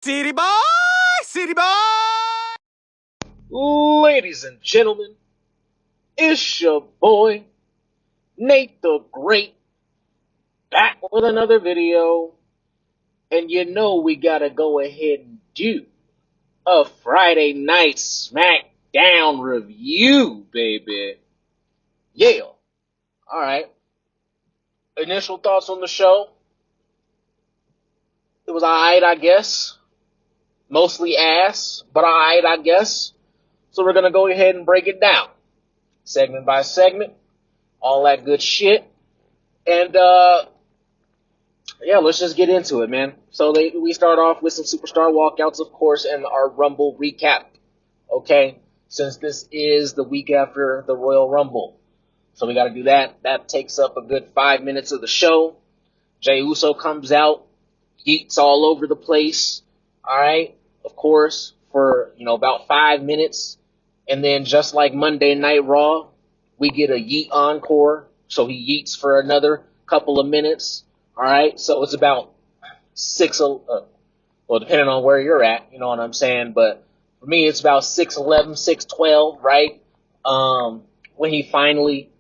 City boy, city boy. Ladies and gentlemen, it's your boy, Nate the Great, back with another video. And you know we gotta go ahead and do a Friday night Smackdown review, baby. Yeah. Alright. Initial thoughts on the show. It was alright, I guess. Mostly ass, but alright, I guess. So we're gonna go ahead and break it down. Segment by segment. All that good shit. And, yeah, let's just get into it, man. So we start off with some superstar walkouts, of course, and our Rumble recap. Okay? Since this is the week after the Royal Rumble. So we gotta do that. That takes up a good 5 minutes of the show. Jey Uso comes out. Yeets all over the place. Alright? Of course, for, about 5 minutes. And then just like Monday Night Raw, we get a yeet encore. So he yeets for another couple of minutes. Alright? So it's about depending on where you're at, you know what I'm saying? But for me, it's about 6:11, 6:12, right? When he finally,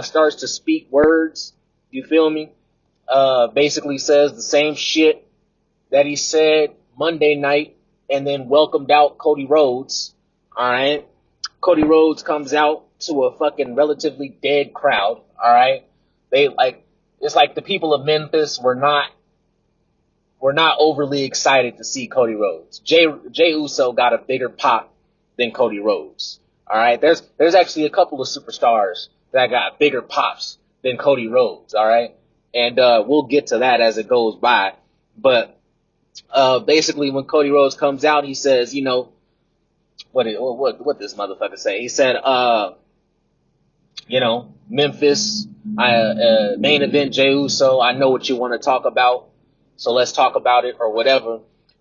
starts to speak words, you feel me? Basically says the same shit that he said Monday night and then welcomed out Cody Rhodes. Alright? Cody Rhodes comes out to a fucking relatively dead crowd. Alright? It's like the people of Memphis were not overly excited to see Cody Rhodes. Jey Uso got a bigger pop than Cody Rhodes. Alright? There's actually a couple of superstars that got bigger pops than Cody Rhodes. Alright? And, we'll get to that as it goes by. But, basically when Cody Rhodes comes out, he says, what this motherfucker say? He said, Memphis, main event Jey Uso, I know what you want to talk about, so let's talk about it, or whatever.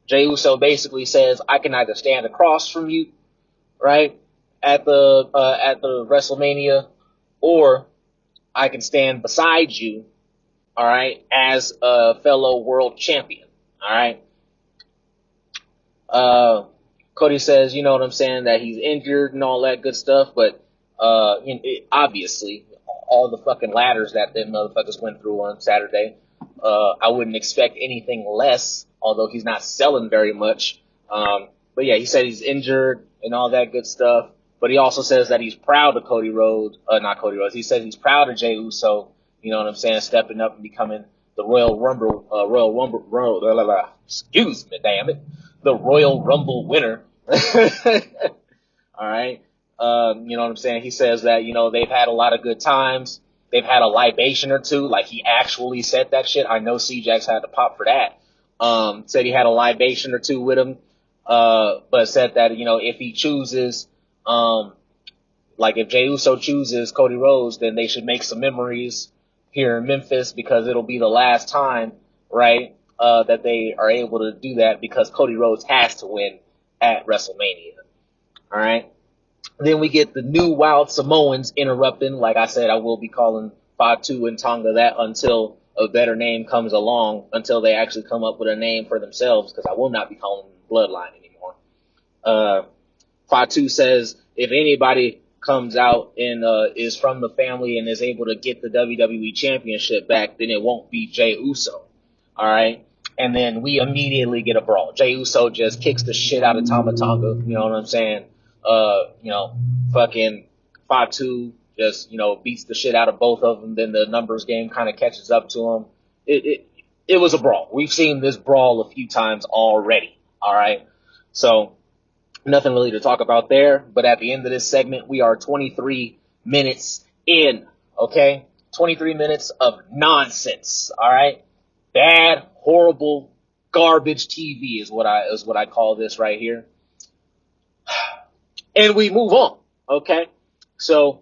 Jey Uso basically says, I can either stand across from you, right, at the WrestleMania, or I can stand beside you, alright, as a fellow world champion, alright. Cody says, you know what I'm saying, that he's injured and all that good stuff, but obviously, all the fucking ladders that them motherfuckers went through on Saturday, I wouldn't expect anything less, although he's not selling very much. But yeah, he said he's injured and all that good stuff, but he also says that he's proud of not Cody Rhodes, he says he's proud of Jey Uso, you know what I'm saying, stepping up and becoming the Royal Rumble, excuse me, damn it, the Royal Rumble winner. Alright. You know what I'm saying? He says that, they've had a lot of good times. They've had a libation or two. Like, he actually said that shit. I know C-Jax had to pop for that. Said he had a libation or two with him. But said that, if he chooses, if Jey Uso chooses Cody Rhodes, then they should make some memories here in Memphis because it'll be the last time, right, that they are able to do that because Cody Rhodes has to win at WrestleMania. Alright? Then we get the new Wild Samoans interrupting. Like I said, I will be calling Fatu and Tonga that until a better name comes along, until they actually come up with a name for themselves, because I will not be calling them Bloodline anymore. Fatu says if anybody comes out and is from the family and is able to get the WWE Championship back, then it won't be Jey Uso. Alright? And then we immediately get a brawl. Jey Uso just kicks the shit out of Tama Tonga, you know what I'm saying? Fucking Fatu just, beats the shit out of both of them. Then the numbers game kind of catches up to them. It was a brawl. We've seen this brawl a few times already. Alright? So, nothing really to talk about there. But at the end of this segment, we are 23 minutes in. Okay? 23 minutes of nonsense. Alright? Bad, horrible, garbage TV is what I call this right here. And we move on, okay? So,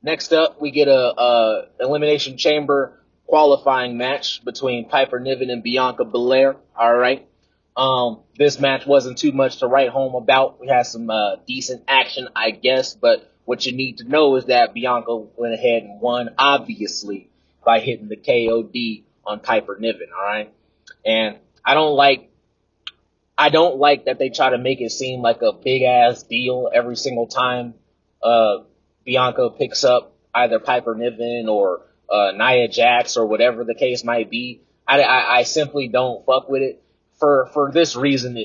next up, we get a Elimination Chamber qualifying match between Piper Niven and Bianca Belair, alright? This match wasn't too much to write home about. We had some decent action, I guess, but what you need to know is that Bianca went ahead and won, obviously, by hitting the KOD on Piper Niven, all right? And I don't like that they try to make it seem like a big ass deal every single time Bianca picks up either Piper Niven or Nia Jax or whatever the case might be. I simply don't fuck with it for this reason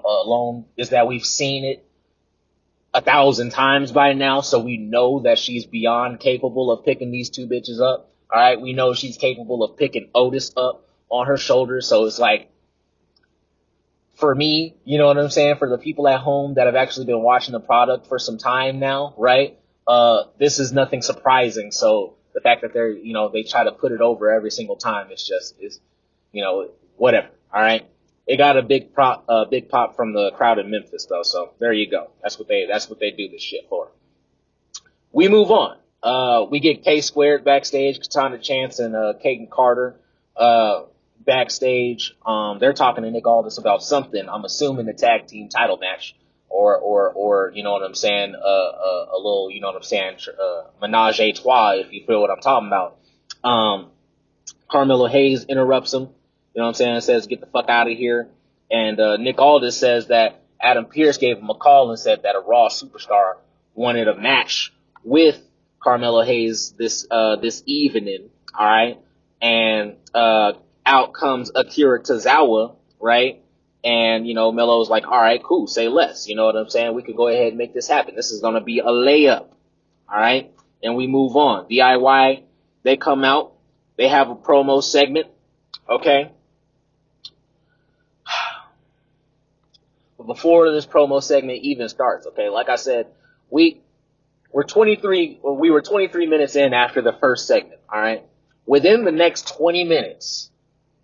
alone, is that we've seen it 1,000 times by now, so we know that she's beyond capable of picking these two bitches up. All right, we know she's capable of picking Otis up on her shoulders, so it's like, for me, you know what I'm saying, for the people at home that have actually been watching the product for some time now, right, this is nothing surprising. So the fact that they try to put it over every single time, is whatever, all right? It got a big pop from the crowd in Memphis, though, so there you go. That's what they do this shit for. We move on. We get K-Squared backstage, Katana Chance and Kaden Carter backstage. They're talking to Nick Aldis about something. I'm assuming the tag team title match, or you know what I'm saying, a little, you know what I'm saying, menage a trois, if you feel what I'm talking about. Carmelo Hayes interrupts him. You know what I'm saying? Says, get the fuck out of here. And Nick Aldis says that Adam Pearce gave him a call and said that a Raw superstar wanted a match with Carmelo Hayes this evening. All right. And out comes Akira Tozawa, right? And, Melo's like, all right, cool, say less. You know what I'm saying? We could go ahead and make this happen. This is going to be a layup. All right. And we move on. DIY, they come out. They have a promo segment. Okay. Before this promo segment even starts, okay, like I said, we were 23 minutes in after the first segment, all right? Within the next 20 minutes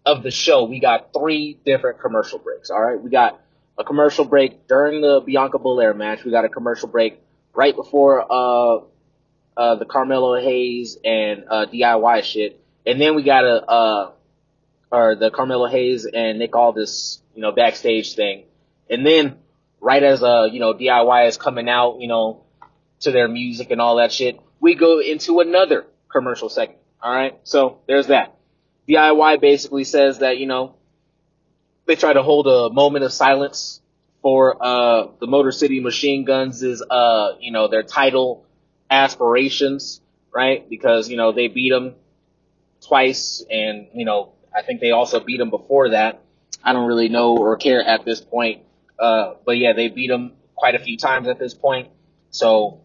of the show, we got 3 different commercial breaks, all right? We got a commercial break during the Bianca Belair match. We got a commercial break right before the Carmelo Hayes and DIY shit. And then we got the Carmelo Hayes and Nick Aldis, backstage thing. And then, right as, DIY is coming out, to their music and all that shit, we go into another commercial segment. All right. So there's that. DIY basically says that, they try to hold a moment of silence for, the Motor City Machine Guns' their title aspirations, right? Because, they beat them twice and, I think they also beat them before that. I don't really know or care at this point. But yeah, they beat them quite a few times at this point. So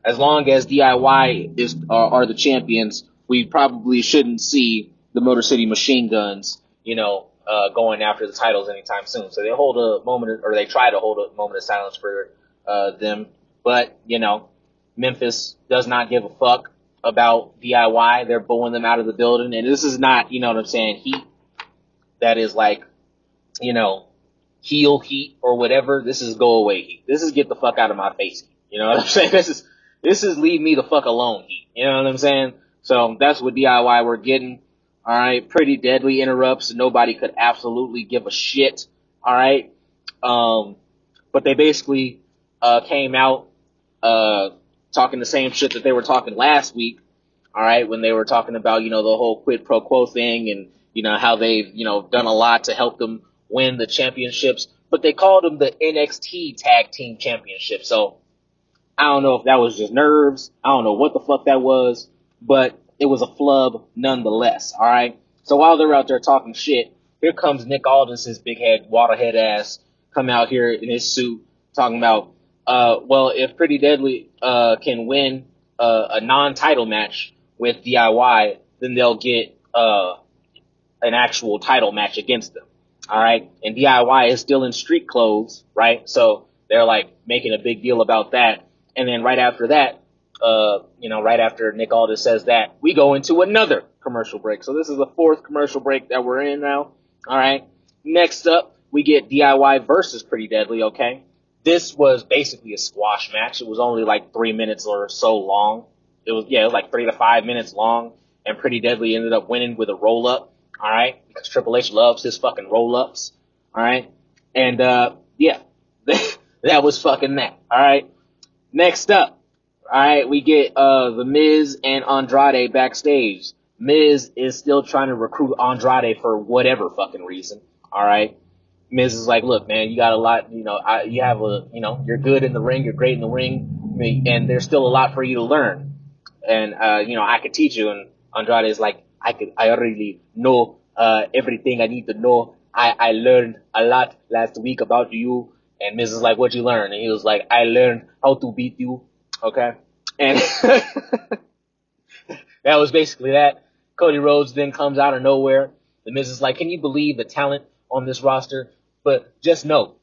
as long as DIY are the champions, we probably shouldn't see the Motor City Machine Guns, going after the titles anytime soon. So they they try to hold a moment of silence for them. But, Memphis does not give a fuck about DIY. They're booing them out of the building. And this is not, heat that is like, heel heat or whatever. This is go away heat. This is get the fuck out of my face heat. You know what I'm saying? This is leave me the fuck alone heat. You know what I'm saying? So that's what DIY we're getting. All right. Pretty Deadly interrupts. Nobody could absolutely give a shit. All right. But they basically, came out, talking the same shit that they were talking last week. All right. When they were talking about, the whole quid pro quo thing and, how they've, done a lot to help them win the championships, but they called them the NXT Tag Team Championship. So I don't know if that was just nerves. I don't know what the fuck that was, but it was a flub nonetheless. All right. So while they're out there talking shit, here comes Nick Aldis, his big head, waterhead ass, come out here in his suit talking about, well, if Pretty Deadly can win a non-title match with DIY, then they'll get an actual title match against them. All right. And DIY is still in street clothes, right? So they're like making a big deal about that. And then right after that, right after Nick Aldis says that, we go into another commercial break. So this is the 4th commercial break that we're in now. All right. Next up, we get DIY versus Pretty Deadly. Okay. This was basically a squash match. It was only like 3 minutes or so long. It was like 3 to 5 minutes long. And Pretty Deadly ended up winning with a roll up. All right, because Triple H loves his fucking roll-ups. All right, and yeah, that was fucking that. All right, next up, all right, we get the Miz and Andrade backstage. Miz is still trying to recruit Andrade for whatever fucking reason. All right. Miz is like, look, man, you got a lot, you have you're good in the ring, you're great in the ring, and there's still a lot for you to learn. And, I could teach you. And Andrade is like, I already know, everything I need to know. I learned a lot last week about you. And Miz is like, what'd you learn? And he was like, I learned how to beat you. Okay. And that was basically that. Cody Rhodes then comes out of nowhere. The Miz is like, can you believe the talent on this roster? But just know,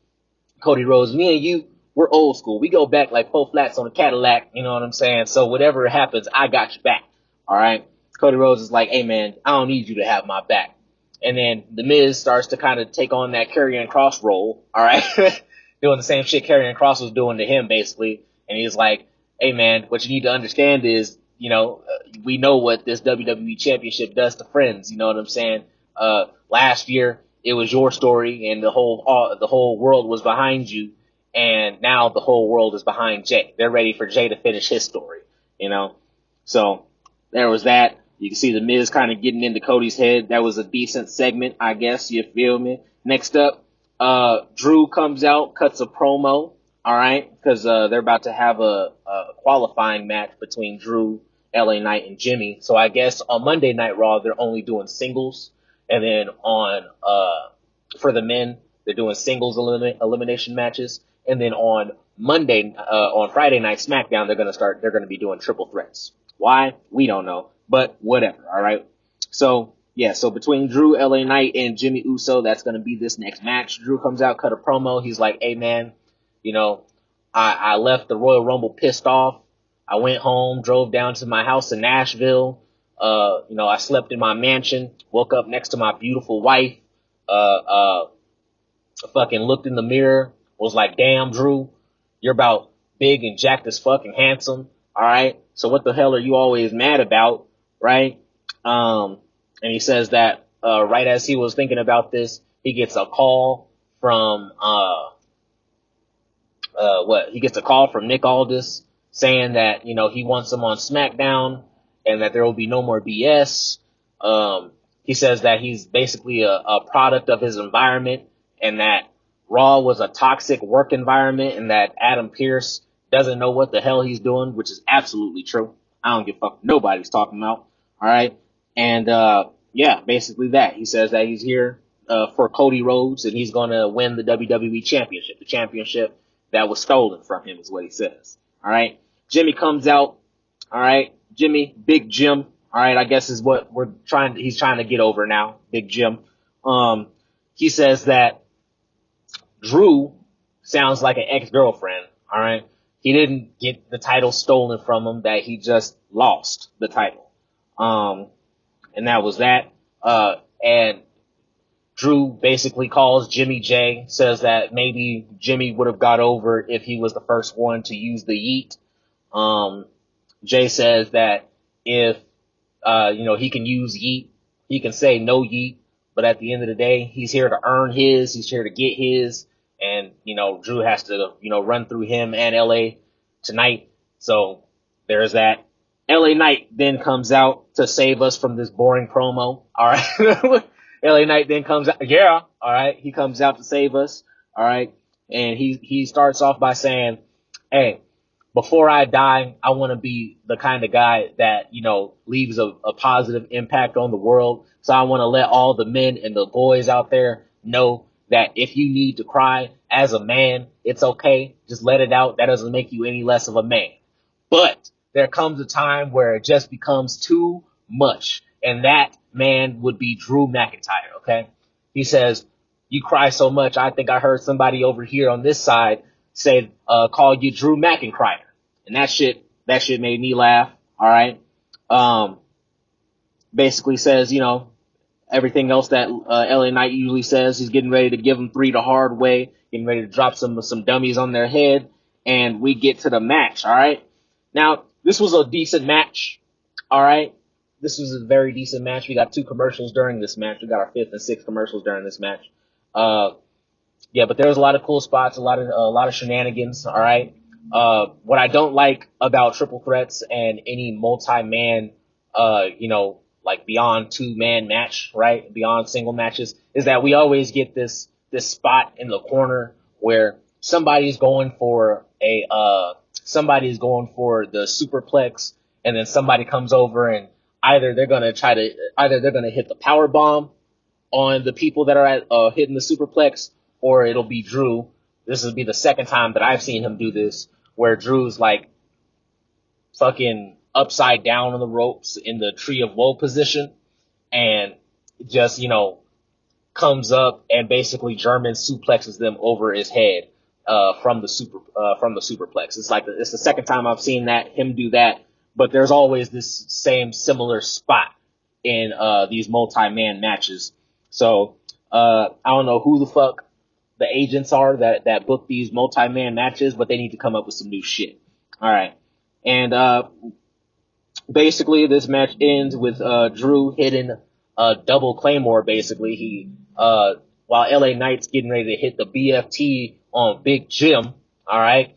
Cody Rhodes, me and you, we're old school. We go back like 4 flats on a Cadillac, you know what I'm saying? So whatever happens, I got your back. All right? Cody Rhodes is like, hey, man, I don't need you to have my back. And then The Miz starts to kind of take on that Karrion Kross role, all right? Doing the same shit Karrion Kross was doing to him, basically. And he's like, hey, man, what you need to understand is, we know what this WWE Championship does to friends, you know what I'm saying? Last year, it was your story, and the whole world was behind you, and now the whole world is behind Jay. They're ready for Jay to finish his story, So there was that. You can see The Miz kind of getting into Cody's head. That was a decent segment, I guess. You feel me? Next up, Drew comes out, cuts a promo. All right, because they're about to have a qualifying match between Drew, LA Knight, and Jimmy. So I guess on Monday Night Raw they're only doing singles. And then for the men, they're doing singles elimination matches. And then on Friday Night Smackdown, they're going to be doing triple threats. Why? We don't know, but whatever. All right. So between Drew, LA Knight, and Jimmy Uso, that's going to be this next match. Drew comes out, cut a promo. He's like, hey man, I left the Royal Rumble pissed off. I went home, drove down to my house in Nashville. I slept in my mansion, woke up next to my beautiful wife, fucking looked in the mirror, was like, damn, Drew, you're about big and jacked as fuck and handsome. All right. So what the hell are you always mad about? Right. And he says that, right as he was thinking about this, he gets a call from, he gets a call from Nick Aldis saying that, he wants him on SmackDown and that there will be no more BS. He says that he's basically a product of his environment and that Raw was a toxic work environment and that Adam Pearce doesn't know what the hell he's doing, which is absolutely true. I don't give a fuck nobody's talking about. All right. And, basically that. He says that he's here, for Cody Rhodes and he's going to win the WWE Championship, the championship that was stolen from him is what he says. All right. Jimmy comes out. All right. Jimmy, Big Jim. All right. I guess is what he's trying to get over now. Big Jim. He says that Drew sounds like an ex-girlfriend. All right. He didn't get the title stolen from him, that he just lost the title. And that was that. And Drew basically calls Jimmy J, says that maybe Jimmy would have got over if he was the first one to use the yeet. Jay says that if, he can use yeet, he can say no yeet, but at the end of the day, he's here to earn his, he's here to get his, and, Drew has to, run through him and LA tonight. So there's that. LA Knight then comes out to save us from this boring promo. All right. LA Knight then comes out. Yeah. All right. He comes out to save us. All right. And he starts off by saying, hey, before I die, I want to be the kind of guy that, leaves a positive impact on the world. So I want to let all the men and the boys out there know that if you need to cry as a man, it's okay. Just let it out. That doesn't make you any less of a man. But there comes a time where it just becomes too much. And that man would be Drew McIntyre, okay? He says, you cry so much, I think I heard somebody over here on this side say, call you Drew McIntyre. And that shit made me laugh, all right? Basically says, everything else that LA Knight usually says. He's getting ready to give them 3 the hard way, getting ready to drop some dummies on their head, and we get to the match, all right? Now, this was a decent match, all right? This was a very decent match. We got 2 commercials during this match. We got our 5th and 6th commercials during this match. But there was a lot of cool spots, a lot of shenanigans, all right? What I don't like about triple threats and any multi-man, like beyond 2-man match, right? Beyond single matches, is that we always get this spot in the corner where somebody's going for the superplex, and then somebody comes over and either they're gonna hit the power bomb on the people that are hitting the superplex, or it'll be Drew. This will be the second time that I've seen him do this, where Drew's like fucking upside down on the ropes in the Tree of Woe position, and just, comes up and basically German suplexes them over his head from the superplex. It's the second time I've seen him do that, but there's always this same similar spot in these multi-man matches. So I don't know who the fuck the agents are that book these multi-man matches, but they need to come up with some new shit. All right. And basically this match ends with Drew hitting a double Claymore. Basically, he while LA Knight's getting ready to hit the BFT on Big Jim. All right.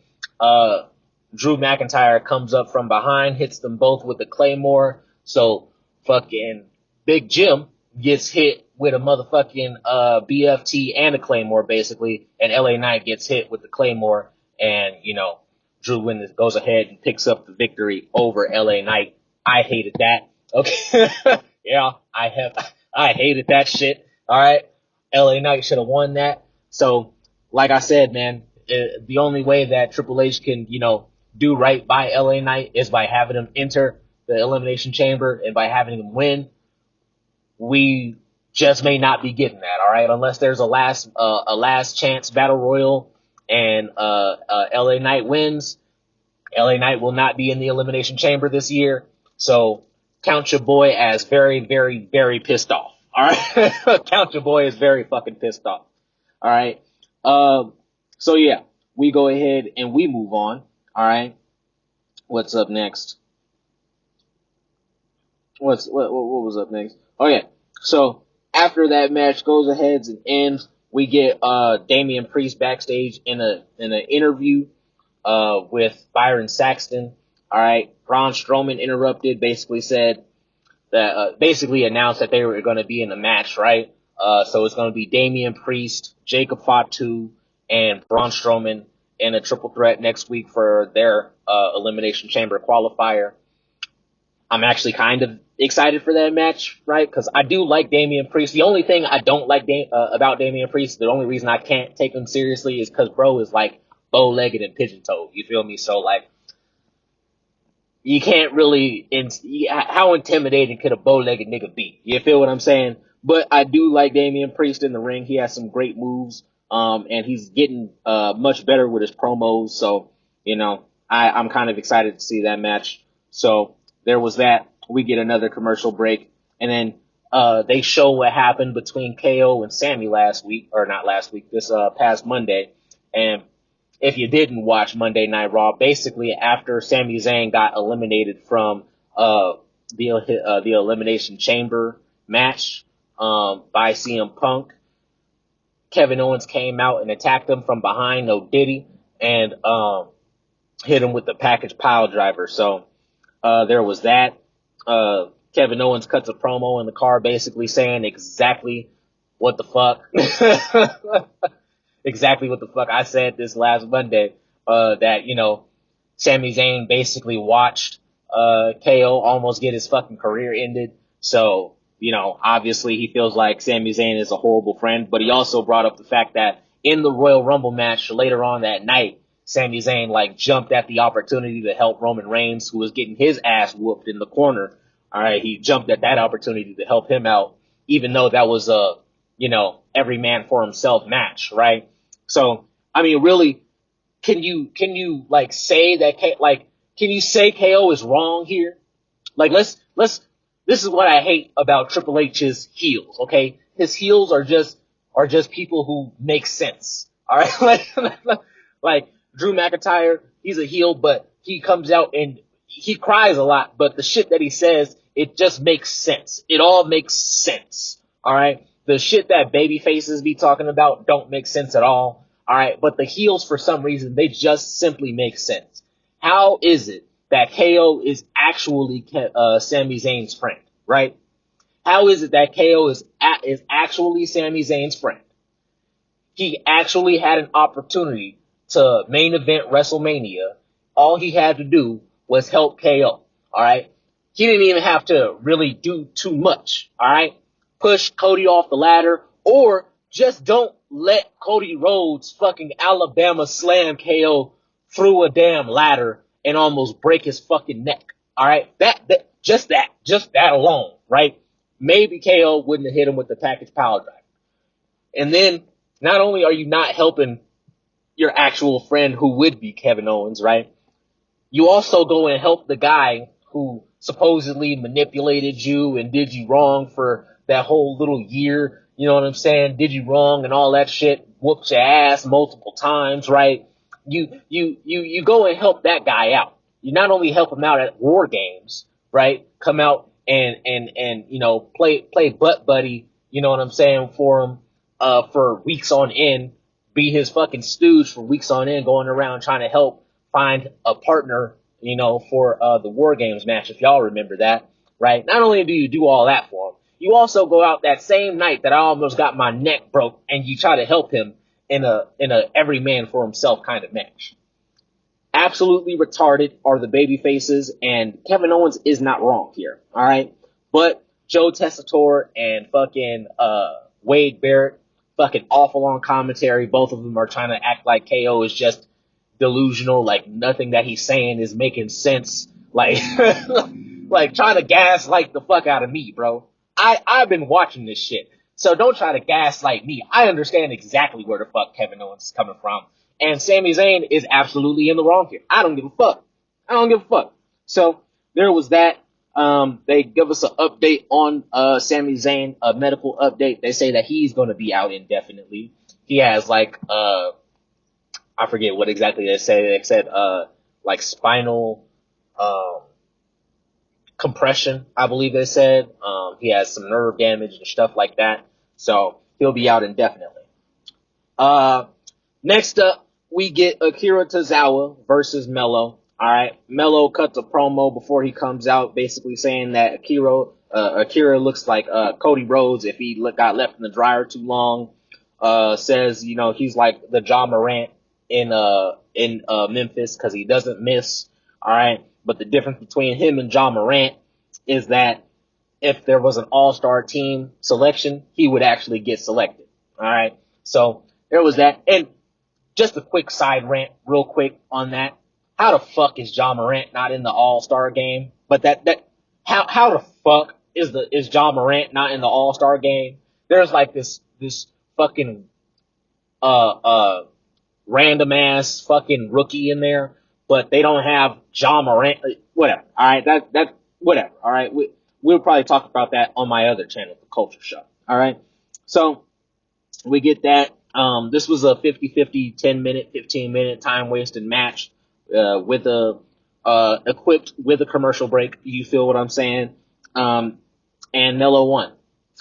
Drew McIntyre comes up from behind, hits them both with the Claymore. So fucking Big Jim gets hit with a motherfucking BFT and a Claymore, basically, and LA Knight gets hit with the Claymore, and Drew goes ahead and picks up the victory over LA Knight. I hated that. Okay. Yeah, I hated that shit. All right. LA Knight should have won that. So, like I said, man, the only way that Triple H can, do right by LA Knight is by having him enter the Elimination Chamber and by having him win. We just may not be getting that, all right? Unless there's a last chance battle royal and LA Knight wins. LA Knight will not be in the Elimination Chamber this year. So count your boy as very, very, very pissed off. All right. Count your boy as very fucking pissed off. All right. So yeah, we go ahead and we move on. All right. What's up next? What was up next? Oh yeah. So after that match goes ahead and ends, we get Damian Priest backstage in an interview with Byron Saxton. All right. Braun Strowman interrupted, basically said that basically announced that they were going to be in a match, right? So it's going to be Damian Priest, Jacob Fatu, and Braun Strowman in a triple threat next week for their Elimination Chamber qualifier. I'm actually kind of excited for that match, right? Because I do like Damian Priest. The only thing I don't like about Damian Priest, the only reason I can't take him seriously is because bro is like bow-legged and pigeon-toed. You feel me? So like, you can't really, how intimidating could a bow-legged nigga be? You feel what I'm saying? But I do like Damian Priest in the ring. He has some great moves, and he's getting much better with his promos. So, I'm kind of excited to see that match. So there was that. We get another commercial break, and then they show what happened between KO and Sami this past Monday. And if you didn't watch Monday Night Raw, basically after Sami Zayn got eliminated from the Elimination Chamber match by CM Punk, Kevin Owens came out and attacked him from behind, no diddy, and hit him with the package pile driver. So there was that. Kevin Owens cuts a promo in the car basically saying exactly what the fuck exactly what the fuck I said this last Monday, that, Sami Zayn basically watched KO almost get his fucking career ended. So, obviously he feels like Sami Zayn is a horrible friend, but he also brought up the fact that in the Royal Rumble match later on that night, Sami Zayn jumped at the opportunity to help Roman Reigns, who was getting his ass whooped in the corner. All right, he jumped at that opportunity to help him out, even though that was a, every man for himself match, right? So, I mean, really, can you say that, can you say KO is wrong here? This is what I hate about Triple H's heels, okay? His heels are just people who make sense, all right? Like Drew McIntyre, he's a heel, but he comes out and he cries a lot, but the shit that he says, it just makes sense. It all makes sense, all right? The shit that baby faces be talking about don't make sense at all, all right? But the heels, for some reason, they just simply make sense. How is it that KO is actually Sami Zayn's friend, right? How is it that KO is actually Sami Zayn's friend? He actually had an opportunity to main event WrestleMania. All he had to do was help KO. All right. He didn't even have to really do too much. All right. Push Cody off the ladder, or just don't let Cody Rhodes fucking Alabama slam KO through a damn ladder and almost break his fucking neck. All right. Just that alone. Right. Maybe KO wouldn't have hit him with the package power drive. And then not only are you not helping your actual friend who would be Kevin Owens, right? You also go and help the guy who supposedly manipulated you and did you wrong for that whole little year. You know what I'm saying? Did you wrong and all that shit. Whooped your ass multiple times, right? You go and help that guy out. You not only help him out at War Games, right? Come out and you know, play butt buddy, you know what I'm saying, for him, for weeks on end, be his fucking stooge for weeks on end, going around trying to help find a partner, you know, for, the War Games match, if y'all remember that, right? Not only do you do all that for him, you also go out that same night that I almost got my neck broke and you try to help him in a every man for himself kind of match. Absolutely retarded are the baby faces, and Kevin Owens is not wrong here, alright? But Joe Tessitore and fucking, Wade Barrett, fucking awful on commentary. Both of them are trying to act like KO is just delusional, like nothing that he's saying is making sense. Like, like trying to gaslight the fuck out of me, bro. I've been watching this shit. So don't try to gaslight me. I understand exactly where the fuck Kevin Owens is coming from. And Sami Zayn is absolutely in the wrong here. I don't give a fuck. I don't give a fuck. So there was that. They give us an update on Sami Zayn, a medical update. They say that he's going to be out indefinitely. He has like I forget what exactly they say. They said like spinal compression, I believe they said. He has some nerve damage and stuff like that. So he'll be out indefinitely. Next up, we get Akira Tozawa versus Melo. Alright, Melo cuts a promo before he comes out, basically saying that Akira looks like Cody Rhodes if he got left in the dryer too long. Says, you know, he's like the Ja Morant in Memphis because he doesn't miss. Alright, but the difference between him and Ja Morant is that if there was an all-star team selection, he would actually get selected. Alright, so there was that. And just a quick side rant real quick on that. How the fuck is Ja Morant not in the All-Star game? But how the fuck is Ja Morant not in the All-Star game? There's like this fucking, random ass fucking rookie in there, but they don't have Ja Morant, whatever. Alright, whatever. Alright, we'll probably talk about that on my other channel, The Culture Show. Alright, so we get that. This was a 50-50, 10-minute, 15-minute time-wasted match. With equipped with a commercial break. You feel what I'm saying? And Melo won.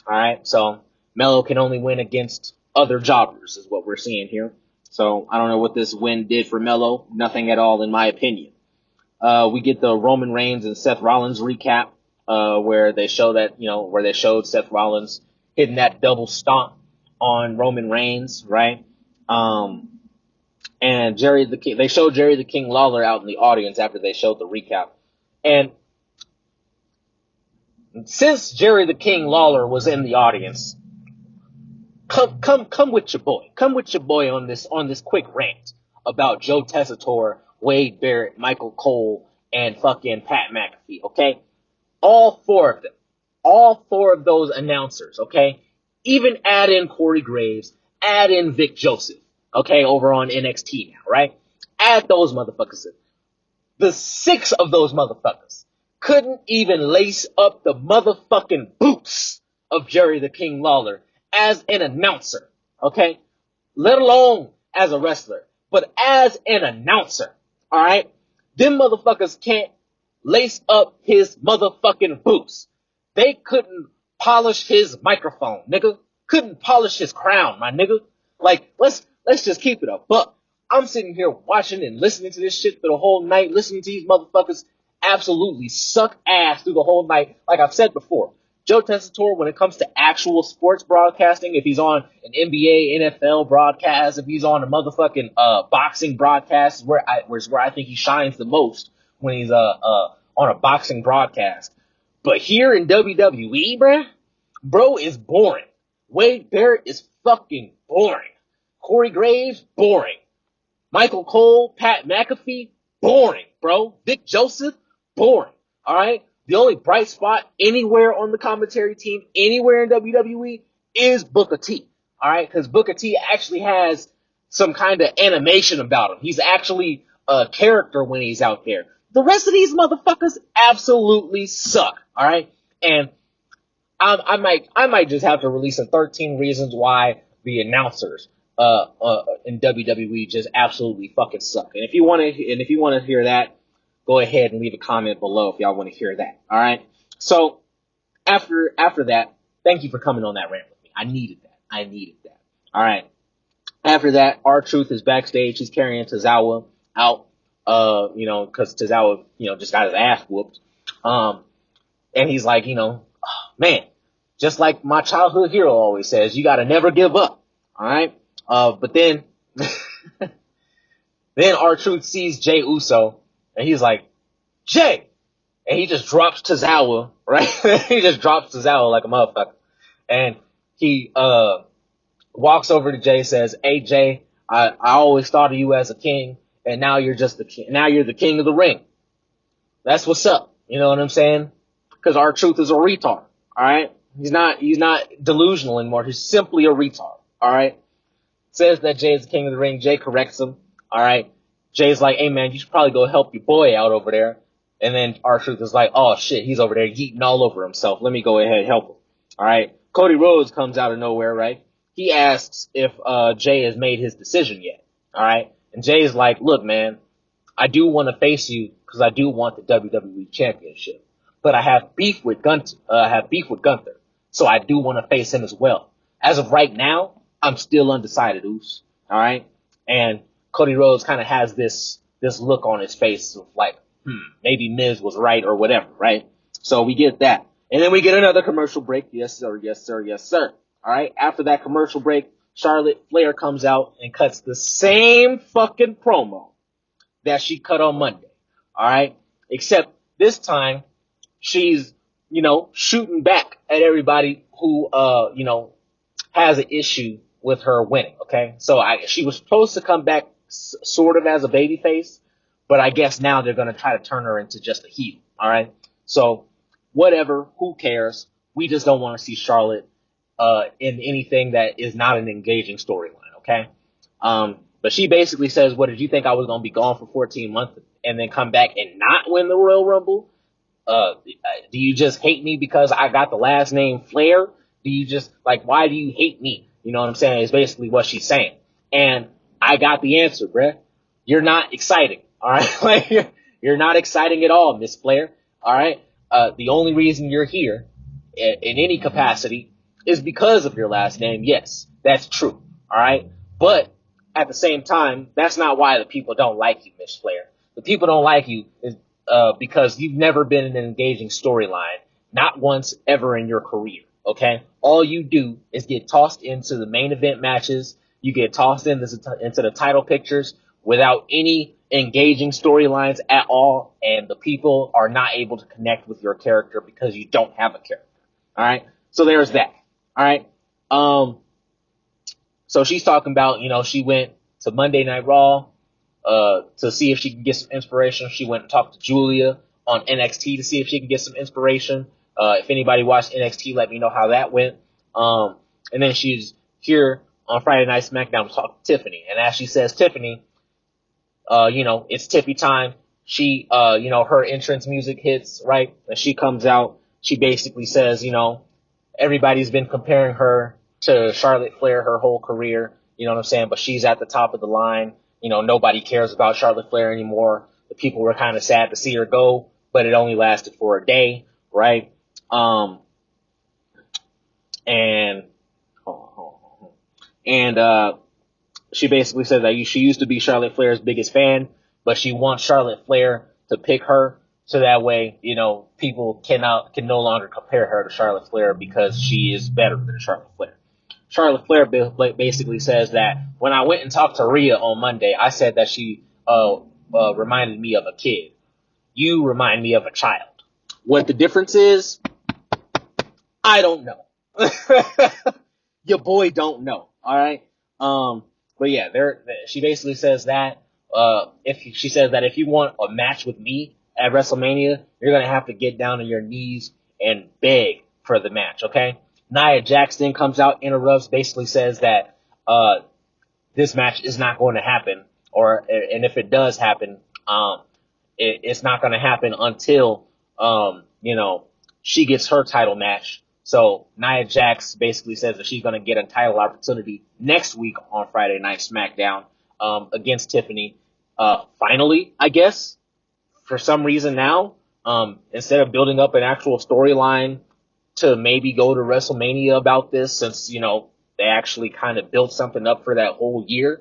Alright, so Melo can only win against other jobbers is what we're seeing here. So I don't know what this win did for Melo. Nothing at all in my opinion. We get the Roman Reigns and Seth Rollins recap, where they showed Seth Rollins hitting that double stomp on Roman Reigns, right? And they showed Jerry the King Lawler out in the audience after they showed the recap. And since Jerry the King Lawler was in the audience, come with your boy. Come with your boy on this quick rant about Joe Tessitore, Wade Barrett, Michael Cole, and fucking Pat McAfee, okay? All four of them. All four of those announcers, okay? Even add in Corey Graves, add in Vic Joseph. Okay, over on NXT now, right? Add those motherfuckers in. The 6 of those motherfuckers couldn't even lace up the motherfucking boots of Jerry the King Lawler as an announcer, okay? Let alone as a wrestler, but as an announcer, alright? Them motherfuckers can't lace up his motherfucking boots. They couldn't polish his microphone, nigga. Couldn't polish his crown, my nigga. Like, let's just keep it up. But I'm sitting here watching and listening to this shit for the whole night, listening to these motherfuckers absolutely suck ass through the whole night. Like I've said before, Joe Tessitore, when it comes to actual sports broadcasting, if he's on an NBA, NFL broadcast, if he's on a motherfucking boxing broadcast, where I think he shines the most when he's on a boxing broadcast. But here in WWE, bro is boring. Wade Barrett is fucking boring. Corey Graves, boring. Michael Cole, Pat McAfee, boring, bro. Vic Joseph, boring. All right? The only bright spot anywhere on the commentary team, anywhere in WWE, is Booker T. All right? Because Booker T actually has some kind of animation about him. He's actually a character when he's out there. The rest of these motherfuckers absolutely suck. All right? And I might just have to release some 13 reasons why the announcers in WWE just absolutely fucking suck. And if you want to hear that, go ahead and leave a comment below if y'all want to hear that. All right. So after that, thank you for coming on that rant with me. I needed that. All right. After that, R-Truth is backstage. He's carrying Tozawa out, because Tozawa, just got his ass whooped. And he's like, man, just like my childhood hero always says, you gotta never give up. All right. But then R-Truth sees Jey Uso and he's like, Jey! And he just drops Tozawa, right? He just drops Tozawa like a motherfucker. And he, walks over to Jey, says, hey Jey, I always thought of you as a king, and now you're just the king. Now you're the king of the ring. That's what's up. You know what I'm saying? Cause R-Truth is a retard. Alright? He's not delusional anymore. He's simply a retard. Alright? Says that Jey is the king of the ring. Jey corrects him. Alright? Jay's like, hey man, you should probably go help your boy out over there. And then R-Truth is like, oh shit, he's over there yeeting all over himself. Let me go ahead and help him. Alright? Cody Rhodes comes out of nowhere, right? He asks if Jey has made his decision yet. Alright? And Jay's like, look man, I do want to face you because I do want the WWE Championship. But I have beef with Gunther. So I do want to face him as well. As of right now, I'm still undecided, Oos. Alright? And Cody Rhodes kind of has this look on his face of like, maybe Miz was right or whatever, right? So we get that. And then we get another commercial break. Yes, sir, yes, sir, yes, sir. All right. After that commercial break, Charlotte Flair comes out and cuts the same fucking promo that she cut on Monday. All right. Except this time she's, shooting back at everybody who, has an issue with her winning. Okay. So she was supposed to come back sort of as a babyface, but I guess now they're going to try to turn her into just a heel. All right. So whatever, who cares? We just don't want to see Charlotte in anything that is not an engaging storyline. Okay. But she basically says, what, did you think I was going to be gone for 14 months and then come back and not win the Royal Rumble? Do you just hate me because I got the last name Flair? Do you just why do you hate me? You know what I'm saying? Is basically what she's saying. And I got the answer, bruh. You're not exciting. All right. You're not exciting at all, Miss Flair. All right. The only reason you're here in any capacity is because of your last name. Yes, that's true. All right. But at the same time, that's not why the people don't like you, Miss Flair. The people don't like you is, because you've never been in an engaging storyline, not once ever in your career. Okay. All you do is get tossed into the main event matches. You get tossed into the title pictures without any engaging storylines at all, and the people are not able to connect with your character because you don't have a character. All right, so there's that. All right, so she's talking about, she went to Monday Night Raw to see if she can get some inspiration. She went and talked to Julia on NXT to see if she can get some inspiration. If anybody watched NXT, let me know how that went. And then she's here on Friday Night Smackdown to talk to Tiffany, and as she says, Tiffany, it's Tiffy time. She, her entrance music hits, right? And she comes out. She basically says, everybody's been comparing her to Charlotte Flair her whole career. You know what I'm saying? But she's at the top of the line. Nobody cares about Charlotte Flair anymore. The people were kind of sad to see her go, but it only lasted for a day, right? She basically says that she used to be Charlotte Flair's biggest fan, but she wants Charlotte Flair to pick her So that way, people can no longer compare her to Charlotte Flair because she is better than Charlotte Flair. Charlotte Flair basically says that when I went and talked to Rhea on Monday, I said that she reminded me of a kid. You remind me of a child. What the difference is, I don't know. Your boy don't know. All right. But yeah, she basically says that she says that if you want a match with me at WrestleMania, you're gonna have to get down on your knees and beg for the match. Okay. Nia Jax then comes out, interrupts, basically says that this match is not going to happen, and if it does happen, it's not going to happen until she gets her title match. So Nia Jax basically says that she's going to get a title opportunity next week on Friday Night SmackDown against Tiffany. Finally, I guess, for some reason now, instead of building up an actual storyline to maybe go to WrestleMania about this, since, they actually kind of built something up for that whole year.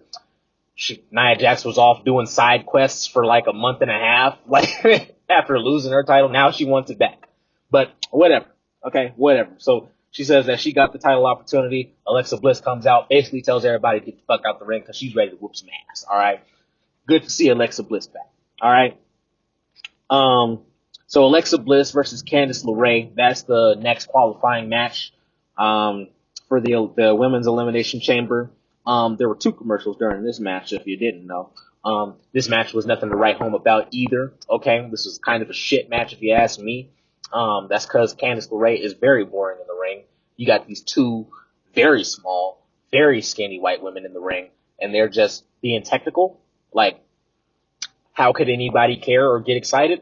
Nia Jax was off doing side quests for like a month and a half, like after losing her title. Now she wants it back. But whatever. Okay, whatever. So she says that she got the title opportunity. Alexa Bliss comes out, basically tells everybody to get the fuck out the ring because she's ready to whoop some ass. All right. Good to see Alexa Bliss back. All right. So Alexa Bliss versus Candice LeRae. That's the next qualifying match for the women's elimination chamber. There were 2 commercials during this match, if you didn't know. This match was nothing to write home about either. Okay, this was kind of a shit match if you ask me. That's because Candice LeRae is very boring in the ring. You got these 2 very small, very skinny white women in the ring, and they're just being technical. Like, how could anybody care or get excited?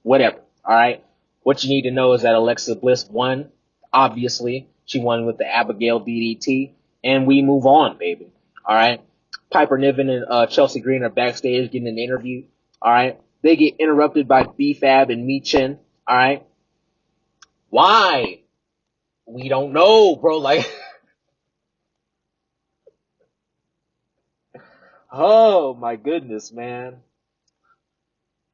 Whatever. All right. What you need to know is that Alexa Bliss won. Obviously, she won with the Abigail DDT. And we move on, baby. All right. Piper Niven and Chelsea Green are backstage getting an interview. All right. They get interrupted by B-Fab and Michin. All right. Why? We don't know, bro. Like, oh my goodness, man.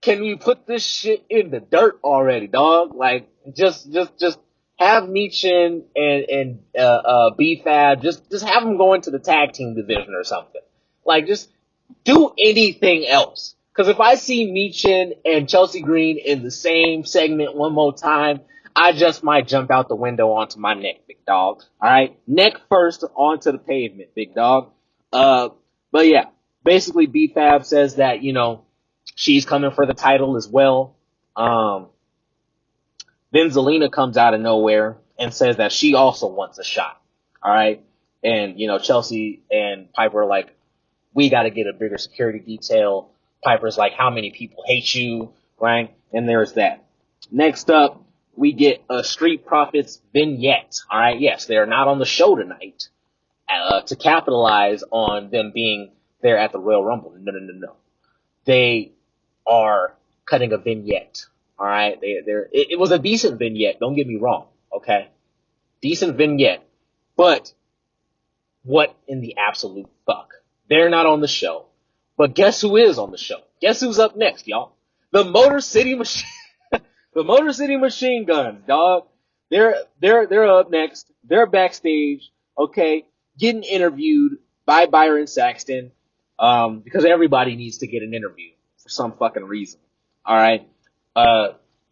Can we put this shit in the dirt already, dog? Like, just have Michin and B-Fab, just have them go into the tag team division or something. Like, just do anything else. Cause if I see Michin and Chelsea Green in the same segment one more time, I just might jump out the window onto my neck, big dog. Alright? Neck first onto the pavement, big dog. But yeah, basically B-Fab says that, she's coming for the title as well. Then Zelina comes out of nowhere and says that she also wants a shot. All right. And, Chelsea and Piper are like, we got to get a bigger security detail. Piper's like, how many people hate you? Right. And there's that. Next up, we get a Street Profits vignette. All right. Yes, they're not on the show tonight to capitalize on them being there at the Royal Rumble. No. They are cutting a vignette. All right, it was a decent vignette. Don't get me wrong. Okay, decent vignette. But what in the absolute fuck? They're not on the show. But guess who is on the show? Guess who's up next, y'all? The Motor City Machine. The Motor City Machine Guns, dog. They're up next. They're backstage. Okay, getting interviewed by Byron Saxton. Because everybody needs to get an interview for some fucking reason. All right.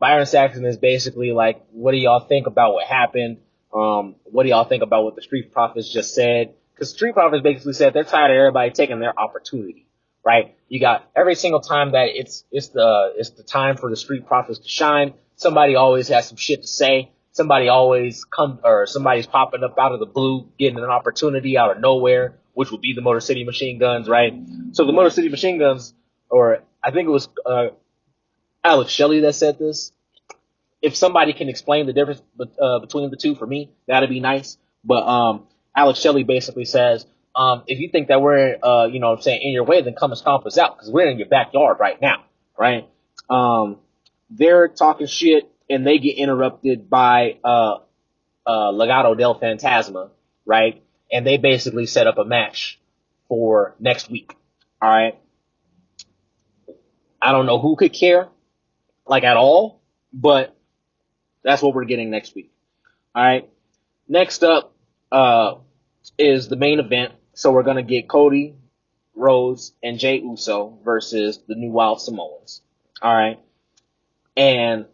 Byron Saxton is basically like, what do y'all think about what happened? What do y'all think about what the Street Profits just said? Because Street Profits basically said they're tired of everybody taking their opportunity, right? You got every single time that it's the time for the Street Profits to shine. Somebody always has some shit to say. Somebody's popping up out of the blue, getting an opportunity out of nowhere, which would be the Motor City Machine Guns, right? So the Motor City Machine Guns, or I think it was Alex Shelley that said this. If somebody can explain the difference between the two for me, that'd be nice. But Alex Shelley basically says, if you think that we're, in your way, then come and stomp us out, because we're in your backyard right now, right? They're talking shit, and they get interrupted by Legado del Fantasma, right? And they basically set up a match for next week, all right? I don't know who could care. like at all, but that's what we're getting next week. All right. Next up, is the main event. So we're gonna get Cody Rhodes and Jey Uso versus the New Wild Samoans. All right. And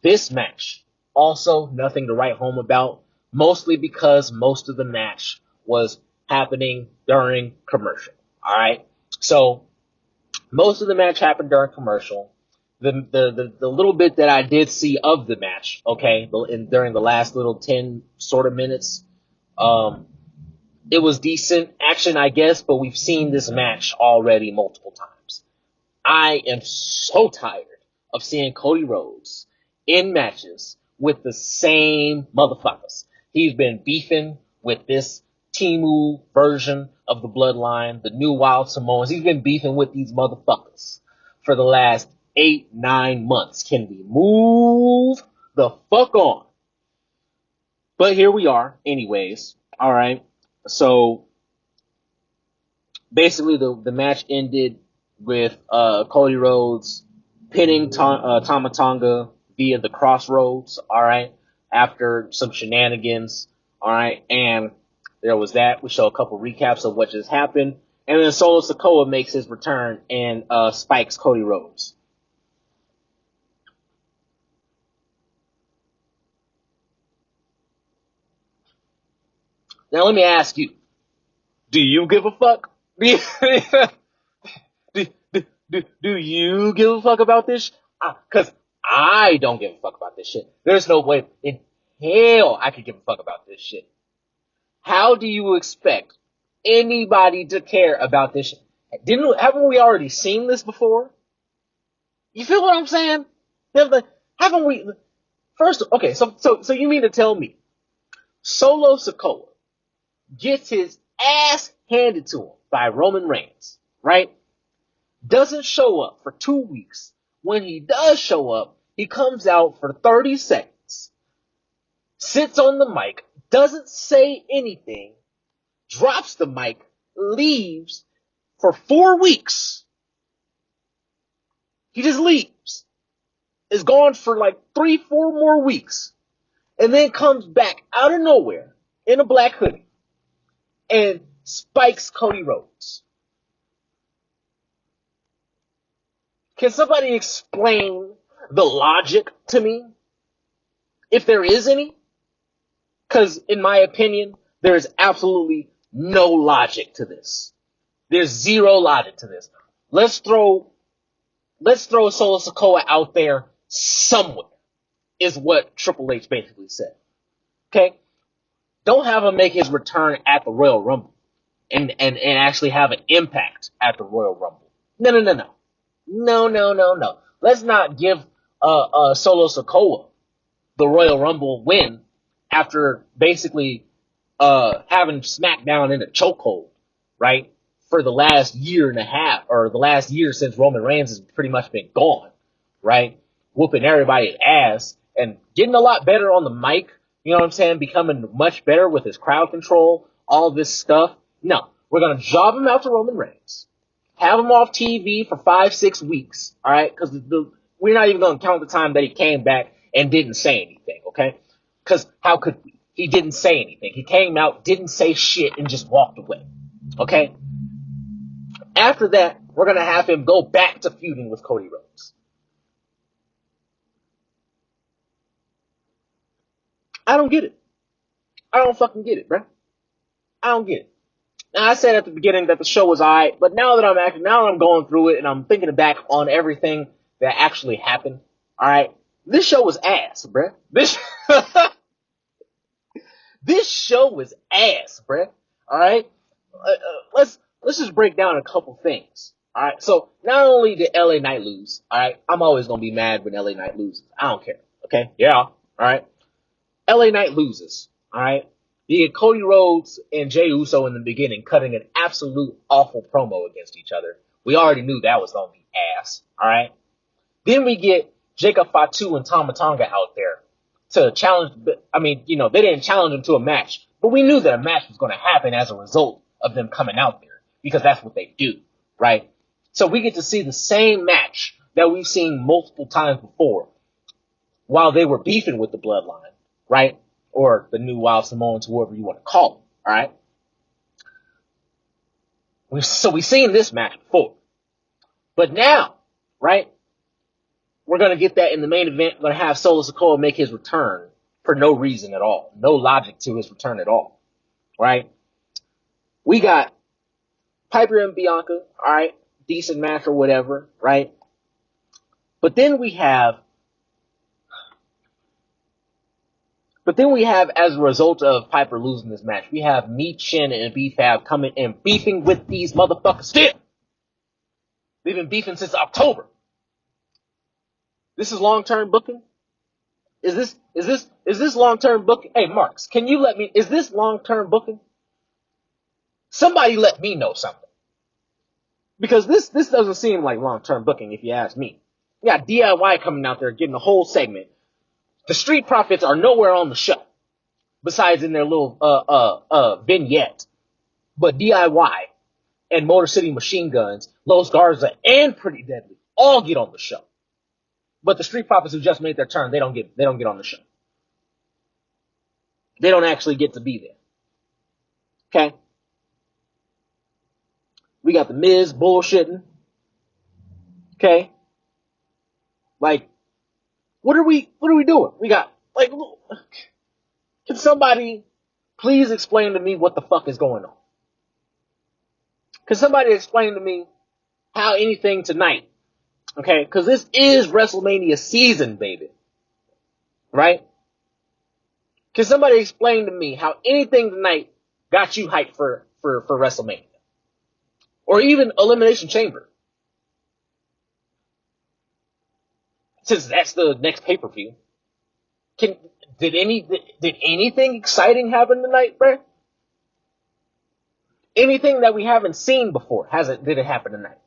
this match, also nothing to write home about, mostly because most of the match was happening during commercial. All right. So most of the match happened during commercial. The little bit that I did see of the match, okay, during the last little 10 sort of minutes, it was decent action, I guess, but we've seen this match already multiple times. I am so tired of seeing Cody Rhodes in matches with the same motherfuckers. He's been beefing with this Timu version of the Bloodline, the New Wild Samoans. He's been beefing with these motherfuckers for the last 8-9 months. Can we move the fuck on? But here we are, anyways. All right. So basically, the match ended with Cody Rhodes pinning Tama Tonga via the Crossroads. All right, after some shenanigans. All right, and there was that. We show a couple recaps of what just happened, and then Solo Sikoa makes his return and spikes Cody Rhodes. Now let me ask you. Do you give a fuck? Do you give a fuck about this? Because I don't give a fuck about this shit. There's no way in hell I could give a fuck about this shit. How do you expect anybody to care about this shit? Haven't we already seen this before? You feel what I'm saying? Haven't we? First, okay, so you mean to tell me Solo Sikoa gets his ass handed to him by Roman Reigns, right? Doesn't show up for 2 weeks. When he does show up, he comes out for 30 seconds, sits on the mic, doesn't say anything, drops the mic, leaves for 4 weeks. He just leaves. Is gone for like 3-4 more weeks. And then comes back out of nowhere in a black hoodie and spikes Cody Rhodes. Can somebody explain the logic to me? If there is any? Because in my opinion, there is absolutely no logic to this. There's zero logic to this. Let's throw Solo Sikoa out there somewhere, is what Triple H basically said. Okay? Don't have him make his return at the Royal Rumble and actually have an impact at the Royal Rumble. No. Let's not give Solo Sikoa the Royal Rumble win after basically having Smackdown in a chokehold, right? For the last year and a half, or the last year since Roman Reigns has pretty much been gone, right? Whooping everybody's ass and getting a lot better on the mic, you know what I'm saying? Becoming much better with his crowd control, all this stuff. No, we're going to job him out to Roman Reigns. Have him off TV for 5-6 weeks, all right? Because we're not even going to count the time that he came back and didn't say anything, okay? Because how could we? He didn't say anything. He came out, didn't say shit, and just walked away, okay? After that, we're going to have him go back to feuding with Cody Rhodes. I don't get it. I don't fucking get it, bruh. I don't get it. Now, I said at the beginning that the show was alright, but now that I'm going through it and I'm thinking back on everything that actually happened, alright, this show was ass, bruh. This show was ass, bruh. Alright? Let's just break down a couple things. Alright? So, not only did LA Knight lose, alright? I'm always gonna be mad when LA Knight loses. I don't care. Okay? Yeah. Alright? LA Knight loses. Alright? You get Cody Rhodes and Jey Uso in the beginning cutting an absolute awful promo against each other. We already knew that was gonna be ass. Alright? Then we get Jacob Fatu and Tama Tonga out there to challenge. I mean, you know, they didn't challenge them to a match, but we knew that a match was going to happen as a result of them coming out there because that's what they do, right? So we get to see the same match that we've seen multiple times before while they were beefing with the Bloodline, right? Or the new Wild Samoans, whoever you want to call them, all right? So we've seen this match before. But now, right, we're going to get that in the main event. We're going to have Solo Sikoa make his return for no reason at all. No logic to his return at all, right? We got Piper and Bianca, all right, decent match or whatever, right? But then we have, as a result of Piper losing this match, we have Me, Chin, and B-Fab coming and beefing with these motherfuckers still. They've been beefing since October. This is long-term booking? Is this long-term booking? Hey, Marks, can you let me, is this long-term booking? Somebody let me know something. Because this doesn't seem like long-term booking if you ask me. You got DIY coming out there getting a whole segment. The Street Profits are nowhere on the show. Besides in their little vignette. But DIY and Motor City Machine Guns, Los Garza, and Pretty Deadly all get on the show. But the Street Profits who just made their turn, they don't get on the show. They don't actually get to be there. Okay? We got the Miz bullshitting. Okay? Like, what are we doing? We got, like, can somebody please explain to me what the fuck is going on? Can somebody explain to me how anything tonight, okay, because this is WrestleMania season, baby, right? Can somebody explain to me how anything tonight got you hyped for WrestleMania? Or even Elimination Chamber? Since that's the next pay-per-view. Did anything exciting happen tonight, bruh? Anything that we haven't seen before, did it happen tonight?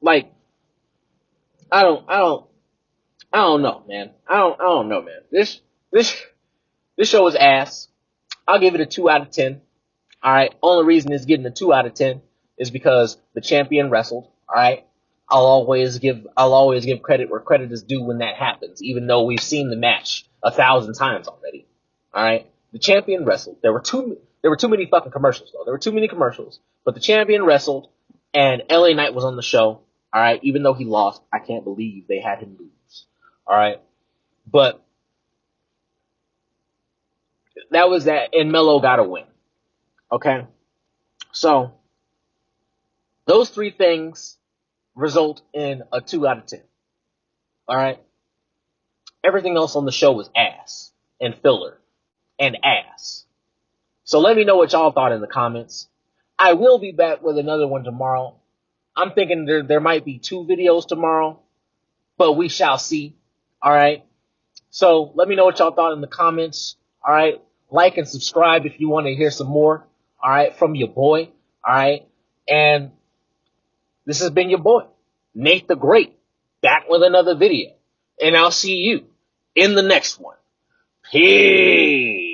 Like, I don't know, man. I don't know, man. This show is ass. I'll give it a 2 out of 10. Alright. Only reason it's getting a 2 out of 10 is because the champion wrestled. Alright. I'll always give credit where credit is due when that happens, even though we've seen the match 1,000 times already. Alright. The champion wrestled. There were too many fucking commercials, though. There were too many commercials. But the champion wrestled, and LA Knight was on the show. Alright. Even though he lost, I can't believe they had him lose. Alright. But that was that, and Melo got a win. Okay? So, those 3 things result in a 2 out of 10. Alright? Everything else on the show was ass, and filler, and ass. So let me know what y'all thought in the comments. I will be back with another one tomorrow. I'm thinking there might be 2 videos tomorrow, but we shall see. Alright? So let me know what y'all thought in the comments. Alright? Like and subscribe if you want to hear some more. Alright? From your boy. Alright? And this has been your boy, Nate the Great, back with another video. And I'll see you in the next one. Peace.